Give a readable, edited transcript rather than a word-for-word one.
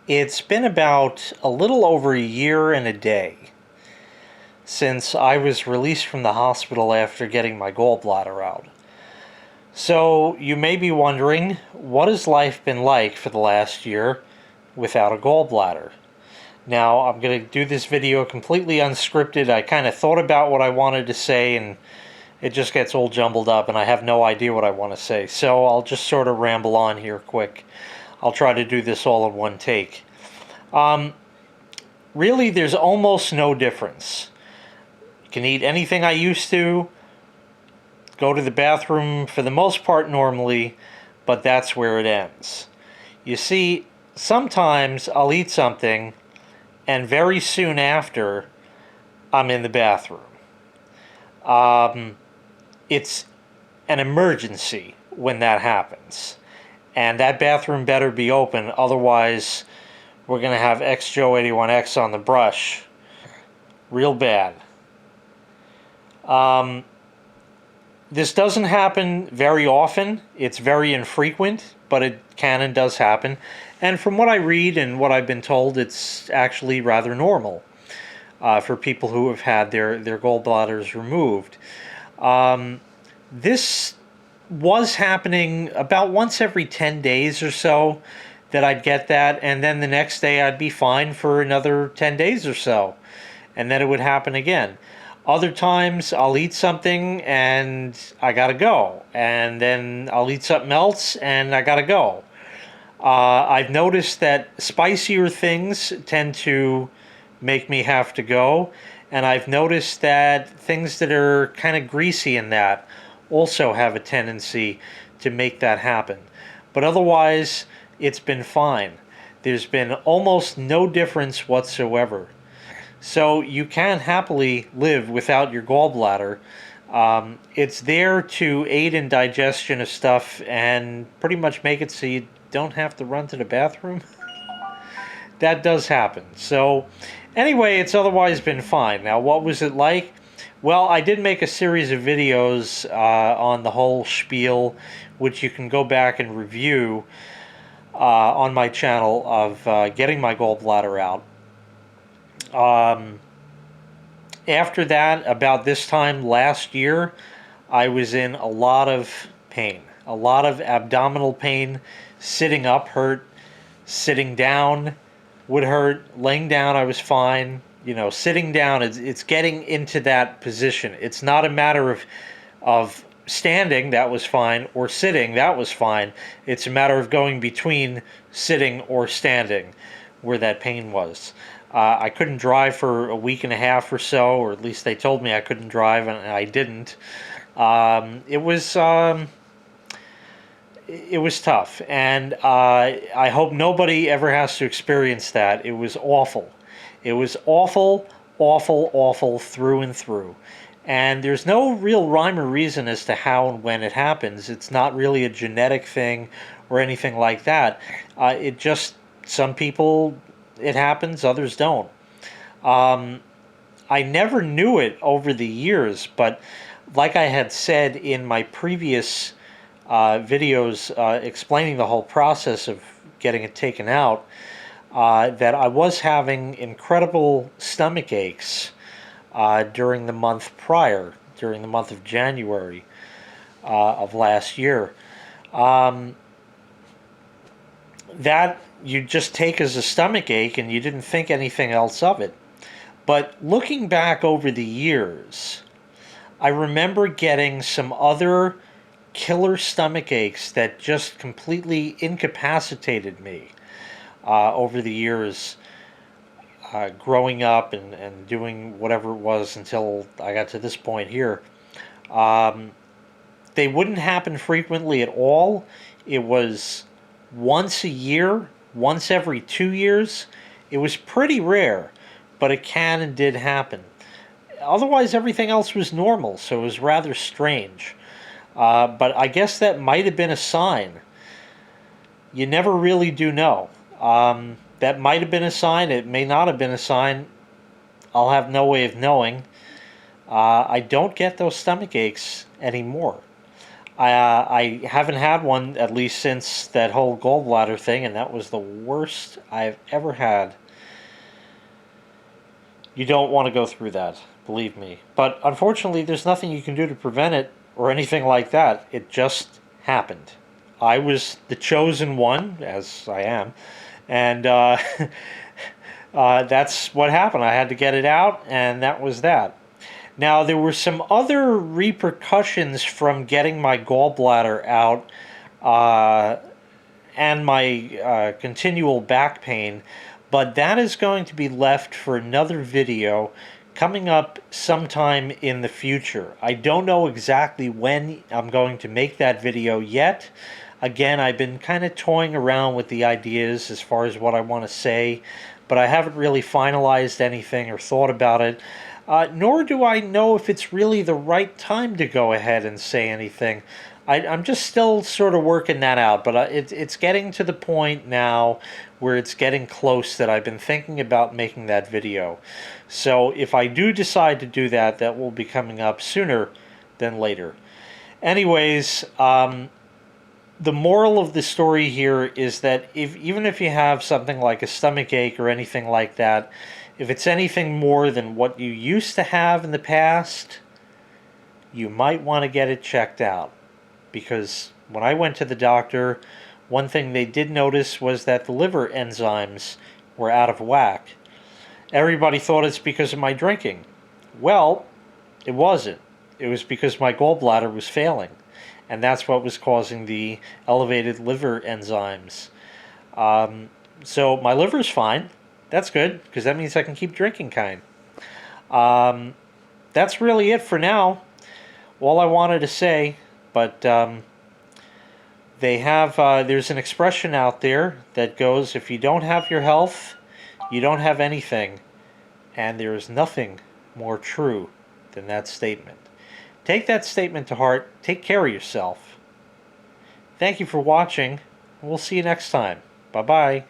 It's been about a little over a year and a day since I was released from the hospital after getting my gallbladder out. So you may be wondering, what has life been like for the last year without a gallbladder? Now, I'm going to do this video completely unscripted. I kind of thought about what I wanted to say, and it just gets all jumbled up, and I have no idea what I want to say. So I'll just sort of ramble on here quick. I'll try to do this all in one take. Really, there's almost no difference. You can eat anything I used to, go to the bathroom for the most part normally, but that's where it ends. You see, sometimes I'll eat something, and very soon after, I'm in the bathroom. It's an emergency when that happens. And that bathroom better be open, otherwise we're going to have XJoe81X on the brush real bad. This doesn't happen very often. It's very infrequent, but it can and does happen. And from what I read and what I've been told, it's actually rather normal for people who have had their gallbladders removed. This was happening about once every 10 days or so that I'd get that, and then the next day I'd be fine for another 10 days or so, and then it would happen again. Other times I'll eat something and I gotta go, and then I'll eat something else and I gotta go. I've noticed that spicier things tend to make me have to go, and I've noticed that things that are kind of greasy in that also have a tendency to make that happen. But otherwise, it's been fine. There's been almost no difference whatsoever. So you can happily live without your gallbladder. It's there to aid in digestion of stuff and pretty much make it so you don't have to run to the bathroom. That does happen. So anyway, it's otherwise been fine. Now, what was it like? Well, I did make a series of videos on the whole spiel, which you can go back and review on my channel of getting my gallbladder out. After that, about this time last year, I was in a lot of pain, a lot of abdominal pain. Sitting up hurt, sitting down would hurt, laying down I was fine. You know, sitting down, it's getting into that position. It's not a matter of standing, that was fine, or sitting, that was fine. It's a matter of going between sitting or standing where that pain was. I couldn't drive for a week and a half or so, or at least they told me I couldn't drive, and I didn't. It was tough, and I hope nobody ever has to experience that. It was awful. It was awful, awful, awful through and through. And there's no real rhyme or reason as to how and when it happens. It's not really a genetic thing or anything like that. It just, some people, it happens, others don't. I never knew it over the years, but like I had said in my previous videos explaining the whole process of getting it taken out, that I was having incredible stomach aches during the month prior, during the month of January of last year. That you just take as a stomach ache, and you didn't think anything else of it. But looking back over the years, I remember getting some other killer stomach aches that just completely incapacitated me over the years, growing up and doing whatever it was until I got to this point here. They wouldn't happen frequently at all. It was once a year, once every 2 years. It was pretty rare, but it can and did happen. Otherwise, everything else was normal, so it was rather strange. But I guess that might have been a sign. You never really do know. That might have been a sign. It may not have been a sign. I'll have no way of knowing. I don't get those stomach aches anymore. I haven't had one at least since that whole gallbladder thing, and that was the worst I've ever had. You don't want to go through that, believe me. But unfortunately, there's nothing you can do to prevent it or anything like that. It just happened. I was the chosen one, as I am, and that's what happened. I had to get it out, and that was that. Now, there were some other repercussions from getting my gallbladder out and my continual back pain, but that is going to be left for another video coming up sometime in the future. I don't know exactly when I'm going to make that video yet. Again, I've been kind of toying around with the ideas as far as what I want to say, but I haven't really finalized anything or thought about it. Nor do I know if it's really the right time to go ahead and say anything. I'm just still sort of working that out, but it's getting to the point now where it's getting close that I've been thinking about making that video. So if I do decide to do that, that will be coming up sooner than later. Anyways, the moral of the story here is that even if you have something like a stomach ache or anything like that, if it's anything more than what you used to have in the past, you might want to get it checked out. Because when I went to the doctor, one thing they did notice was that the liver enzymes were out of whack. Everybody thought it's because of my drinking. Well, it wasn't. It was because my gallbladder was failing. And that's what was causing the elevated liver enzymes. So my liver's fine. That's good, because that means I can keep drinking kind. That's really it for now. All I wanted to say, but there's an expression out there that goes, if you don't have your health, you don't have anything. And there is nothing more true than that statement. Take that statement to heart. Take care of yourself. Thank you for watching. We'll see you next time. Bye-bye.